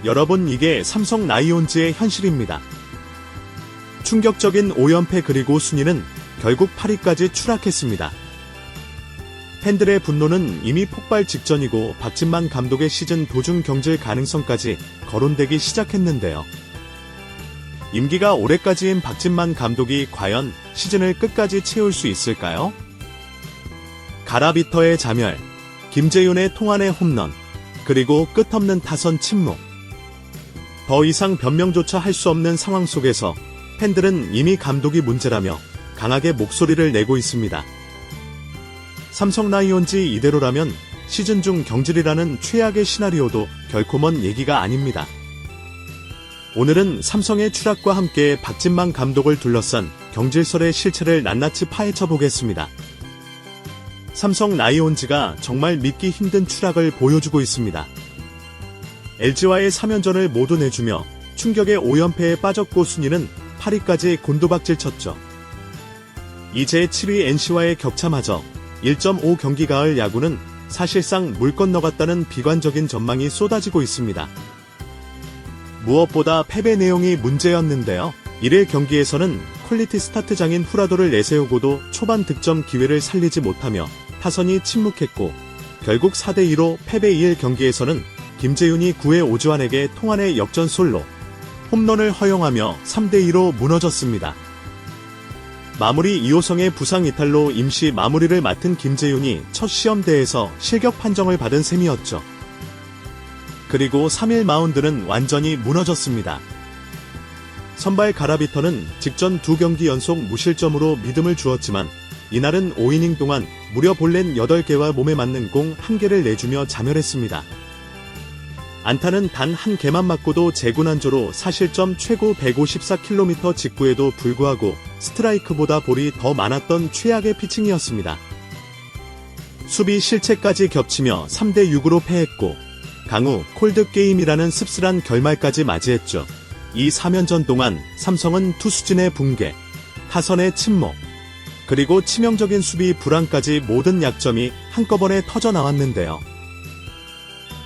여러분, 이게 삼성 라이온즈의 현실입니다. 충격적인 5연패 그리고 순위는 결국 8위까지 추락했습니다. 팬들의 분노는 이미 폭발 직전이고 박진만 감독의 시즌 도중 경질 가능성까지 거론되기 시작했는데요. 임기가 올해까지인 박진만 감독이 과연 시즌을 끝까지 채울 수 있을까요? 가라비터의 자멸, 김재윤의 통안의 홈런, 그리고 끝없는 타선 침묵. 더 이상 변명조차 할 수 없는 상황 속에서 팬들은 이미 감독이 문제라며 강하게 목소리를 내고 있습니다. 삼성 라이온즈 이대로라면 시즌 중 경질이라는 최악의 시나리오도 결코 먼 얘기가 아닙니다. 오늘은 삼성의 추락과 함께 박진만 감독을 둘러싼 경질설의 실체를 낱낱이 파헤쳐 보겠습니다. 삼성 라이온즈가 정말 믿기 힘든 추락을 보여주고 있습니다. LG와의 3연전을 모두 내주며 충격의 5연패에 빠졌고 순위는 8위까지 곤두박질 쳤죠. 이제 7위 NC와의 격차마저 1.5 경기 가을 야구는 사실상 물 건너갔다는 비관적인 전망이 쏟아지고 있습니다. 무엇보다 패배 내용이 문제였는데요. 1일 경기에서는 퀄리티 스타트장인 후라도를 내세우고도 초반 득점 기회를 살리지 못하며 타선이 침묵했고 결국 4대2로 패배 2일 경기에서는 김재윤이 9회 오주환에게 통안의 역전 솔로 홈런을 허용하며 3대2로 무너졌습니다. 마무리 이호성의 부상 이탈로 임시 마무리를 맡은 김재윤이 첫 시험대에서 실격 판정을 받은 셈이었죠. 그리고 3일 마운드는 완전히 무너졌습니다. 선발 가라비터는 직전 2경기 연속 무실점으로 믿음을 주었지만 이날은 5이닝 동안 무려 볼넷 8개와 몸에 맞는 공 1개를 내주며 자멸했습니다. 안타는 단 한 개만 맞고도 재군안조로 사실점 최고 154km 직구에도 불구하고 스트라이크보다 볼이 더 많았던 최악의 피칭이었습니다. 수비 실책까지 겹치며 3대6으로 패했고 강우 콜드게임이라는 씁쓸한 결말까지 맞이했죠. 이 3연전 동안 삼성은 투수진의 붕괴, 타선의 침묵, 그리고 치명적인 수비 불안까지 모든 약점이 한꺼번에 터져나왔는데요.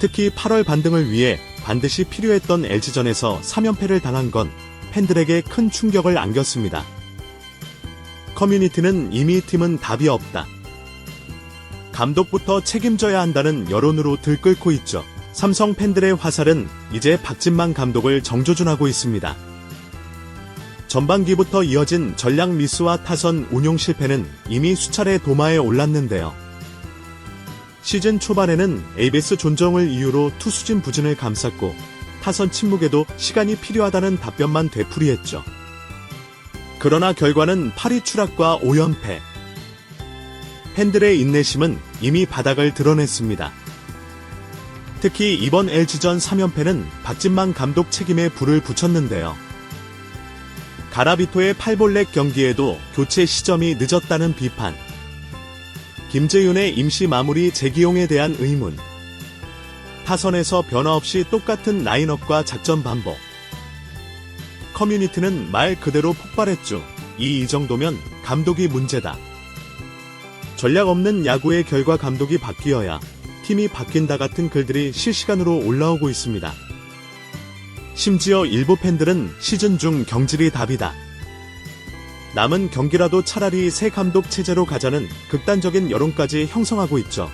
특히 8월 반등을 위해 반드시 필요했던 LG전에서 3연패를 당한 건 팬들에게 큰 충격을 안겼습니다. 커뮤니티는 이미 팀은 답이 없다. 감독부터 책임져야 한다는 여론으로 들끓고 있죠. 삼성 팬들의 화살은 이제 박진만 감독을 정조준하고 있습니다. 전반기부터 이어진 전략 미스와 타선 운용 실패는 이미 수차례 도마에 올랐는데요. 시즌 초반에는 ABS 존정을 이유로 투수진 부진을 감쌌고 타선 침묵에도 시간이 필요하다는 답변만 되풀이했죠. 그러나 결과는 8위 추락과 5연패. 팬들의 인내심은 이미 바닥을 드러냈습니다. 특히 이번 LG전 3연패는 박진만 감독 책임에 불을 붙였는데요. 가라비토의 8볼넷 경기에도 교체 시점이 늦었다는 비판, 김재윤의 임시 마무리 재기용에 대한 의문, 타선에서 변화 없이 똑같은 라인업과 작전 반복. 커뮤니티는 말 그대로 폭발했죠. 이 정도면 감독이 문제다. 전략 없는 야구의 결과 감독이 바뀌어야 팀이 바뀐다 같은 글들이 실시간으로 올라오고 있습니다. 심지어 일부 팬들은 시즌 중 경질이 답이다. 남은 경기라도 차라리 새 감독 체제로 가자는 극단적인 여론까지 형성하고 있죠.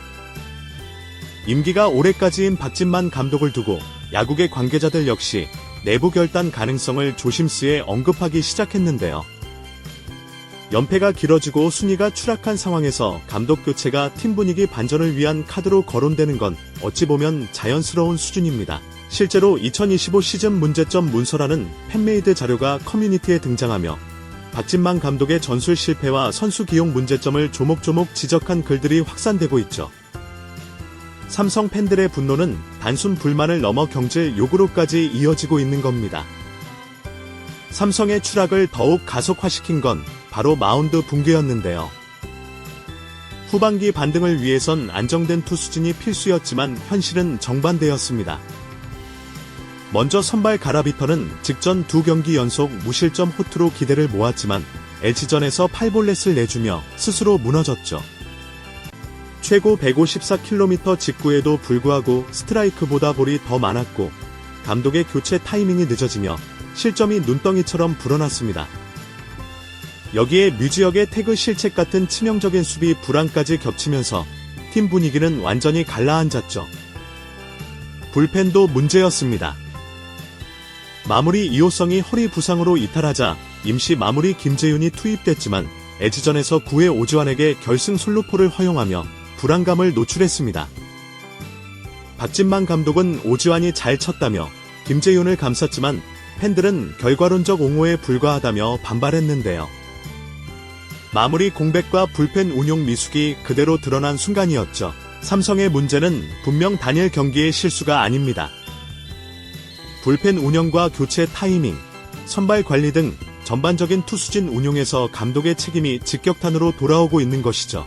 임기가 올해까지인 박진만 감독을 두고 야구계 관계자들 역시 내부 결단 가능성을 조심스레 언급하기 시작했는데요. 연패가 길어지고 순위가 추락한 상황에서 감독 교체가 팀 분위기 반전을 위한 카드로 거론되는 건 어찌 보면 자연스러운 수준입니다. 실제로 2025 시즌 문제점 문서라는 팬메이드 자료가 커뮤니티에 등장하며 박진만 감독의 전술 실패와 선수 기용 문제점을 조목조목 지적한 글들이 확산되고 있죠. 삼성 팬들의 분노는 단순 불만을 넘어 경질 요구로까지 이어지고 있는 겁니다. 삼성의 추락을 더욱 가속화시킨 건 바로 마운드 붕괴였는데요. 후반기 반등을 위해선 안정된 투수진이 필수였지만 현실은 정반대였습니다. 먼저 선발 가라비터는 직전 2경기 연속 무실점 호투로 기대를 모았지만 LG전에서 8볼넷을 내주며 스스로 무너졌죠. 최고 154km 직구에도 불구하고 스트라이크보다 볼이 더 많았고 감독의 교체 타이밍이 늦어지며 실점이 눈덩이처럼 불어났습니다. 여기에 류지혁의 태그 실책 같은 치명적인 수비 불안까지 겹치면서 팀 분위기는 완전히 가라앉았죠. 불펜도 문제였습니다. 마무리 이호성이 허리 부상으로 이탈하자 임시 마무리 김재윤이 투입됐지만 에즈전에서 9회 오지환에게 결승 솔로포를 허용하며 불안감을 노출했습니다. 박진만 감독은 오지환이 잘 쳤다며 김재윤을 감쌌지만 팬들은 결과론적 옹호에 불과하다며 반발했는데요. 마무리 공백과 불펜 운용 미숙이 그대로 드러난 순간이었죠. 삼성의 문제는 분명 단일 경기의 실수가 아닙니다. 불펜 운영과 교체 타이밍, 선발 관리 등 전반적인 투수진 운용에서 감독의 책임이 직격탄으로 돌아오고 있는 것이죠.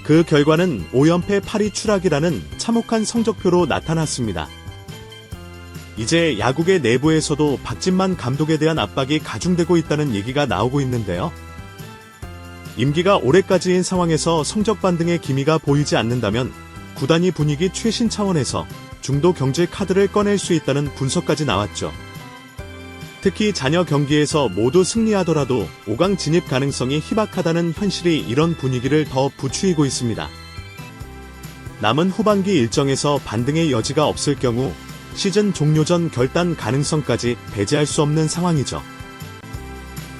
그 결과는 5연패 8위 추락이라는 참혹한 성적표로 나타났습니다. 이제 야구계 내부에서도 박진만 감독에 대한 압박이 가중되고 있다는 얘기가 나오고 있는데요. 임기가 올해까지인 상황에서 성적 반등의 기미가 보이지 않는다면 구단이 분위기 최신 차원에서 중도 경질 카드를 꺼낼 수 있다는 분석까지 나왔죠. 특히 잔여 경기에서 모두 승리하더라도 5강 진입 가능성이 희박하다는 현실이 이런 분위기를 더 부추기고 있습니다. 남은 후반기 일정에서 반등의 여지가 없을 경우 시즌 종료 전 결단 가능성까지 배제할 수 없는 상황이죠.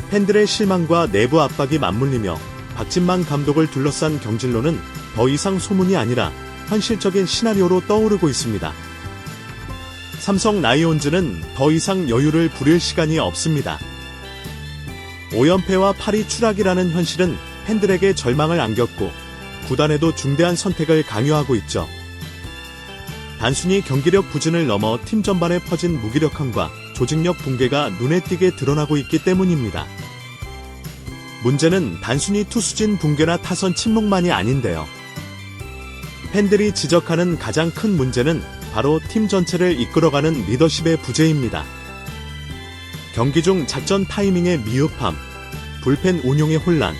팬들의 실망과 내부 압박이 맞물리며 박진만 감독을 둘러싼 경질론은 더 이상 소문이 아니라 현실적인 시나리오로 떠오르고 있습니다. 삼성 라이온즈는 더 이상 여유를 부릴 시간이 없습니다. 5연패와 8위 추락이라는 현실은 팬들에게 절망을 안겼고 구단에도 중대한 선택을 강요하고 있죠. 단순히 경기력 부진을 넘어 팀 전반에 퍼진 무기력함과 조직력 붕괴가 눈에 띄게 드러나고 있기 때문입니다. 문제는 단순히 투수진 붕괴나 타선 침묵만이 아닌데요. 팬들이 지적하는 가장 큰 문제는 바로 팀 전체를 이끌어가는 리더십의 부재입니다. 경기 중 작전 타이밍의 미흡함, 불펜 운용의 혼란,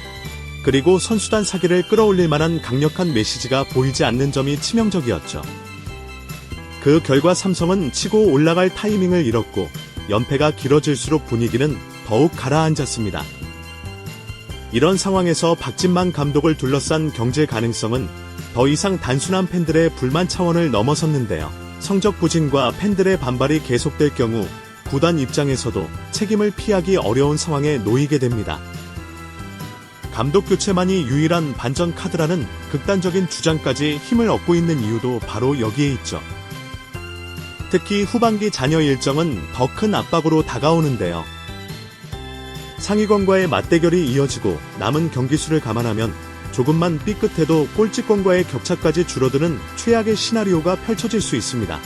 그리고 선수단 사기를 끌어올릴 만한 강력한 메시지가 보이지 않는 점이 치명적이었죠. 그 결과 삼성은 치고 올라갈 타이밍을 잃었고 연패가 길어질수록 분위기는 더욱 가라앉았습니다. 이런 상황에서 박진만 감독을 둘러싼 경질 가능성은 더 이상 단순한 팬들의 불만 차원을 넘어섰는데요. 성적 부진과 팬들의 반발이 계속될 경우 구단 입장에서도 책임을 피하기 어려운 상황에 놓이게 됩니다. 감독 교체만이 유일한 반전 카드라는 극단적인 주장까지 힘을 얻고 있는 이유도 바로 여기에 있죠. 특히 후반기 잔여 일정은 더 큰 압박으로 다가오는데요. 상위권과의 맞대결이 이어지고 남은 경기 수를 감안하면 조금만 삐끗해도 꼴찌권과의 격차까지 줄어드는 최악의 시나리오가 펼쳐질 수 있습니다.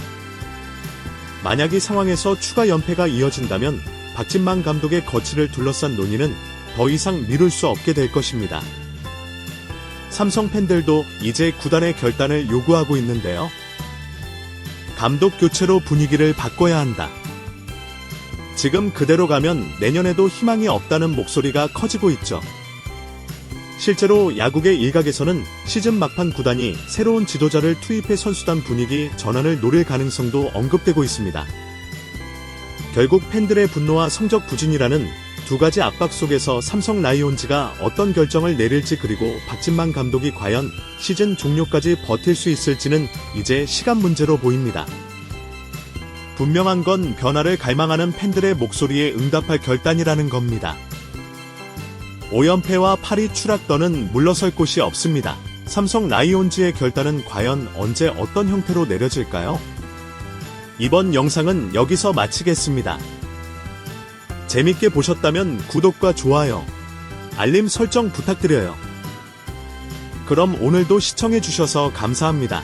만약 이 상황에서 추가 연패가 이어진다면 박진만 감독의 거취를 둘러싼 논의는 더 이상 미룰 수 없게 될 것입니다. 삼성 팬들도 이제 구단의 결단을 요구하고 있는데요. 감독 교체로 분위기를 바꿔야 한다. 지금 그대로 가면 내년에도 희망이 없다는 목소리가 커지고 있죠. 실제로 야구계 일각에서는 시즌 막판 구단이 새로운 지도자를 투입해 선수단 분위기 전환을 노릴 가능성도 언급되고 있습니다. 결국 팬들의 분노와 성적 부진이라는 두 가지 압박 속에서 삼성 라이온즈가 어떤 결정을 내릴지 그리고 박진만 감독이 과연 시즌 종료까지 버틸 수 있을지는 이제 시간 문제로 보입니다. 분명한 건 변화를 갈망하는 팬들의 목소리에 응답할 결단이라는 겁니다. 5연패와 8위 추락더는 물러설 곳이 없습니다. 삼성 라이온즈의 결단은 과연 언제 어떤 형태로 내려질까요? 이번 영상은 여기서 마치겠습니다. 재밌게 보셨다면 구독과 좋아요, 알림 설정 부탁드려요. 그럼 오늘도 시청해주셔서 감사합니다.